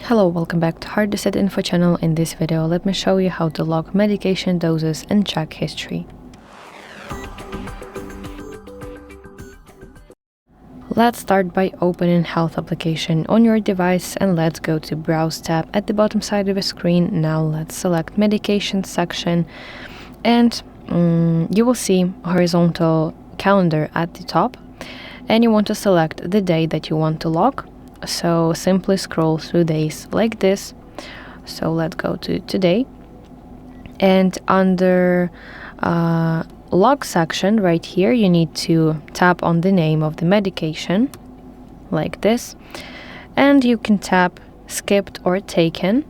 Hello, welcome back to HardReset.Info channel. In this video, let me show you how to log medication doses and check history. Let's start by opening Health application on your device and let's go to Browse tab at the bottom side of the screen. Now let's select Medication section and you will see horizontal calendar at the top, and you want to select the day that you want to log. So simply scroll through days like this. So let's go to today, and under log section right here you need to tap on the name of the medication like this, and you can tap skipped or taken.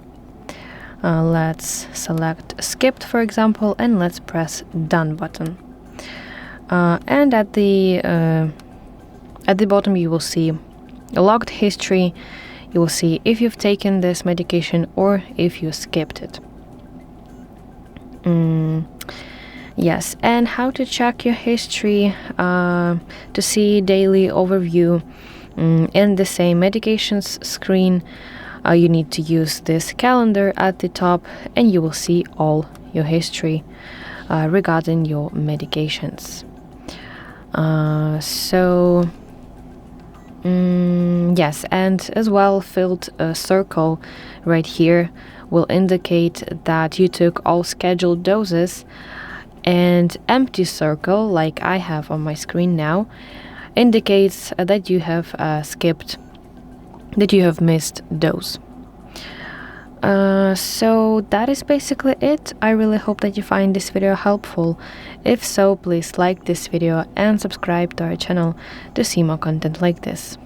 Let's select skipped, for example, and let's press done button. And at the bottom you will see logged history. You will see if you've taken this medication or if you skipped it. Yes, and how to check your history to see daily overview in the same medications screen. You need to use this calendar at the top, and you will see all your history regarding your medications. Yes, and as well, filled circle right here will indicate that you took all scheduled doses, and empty circle, like I have on my screen now, indicates that you have missed dose. So that is basically it. I really hope that you find this video helpful. If so, please like this video and subscribe to our channel to see more content like this.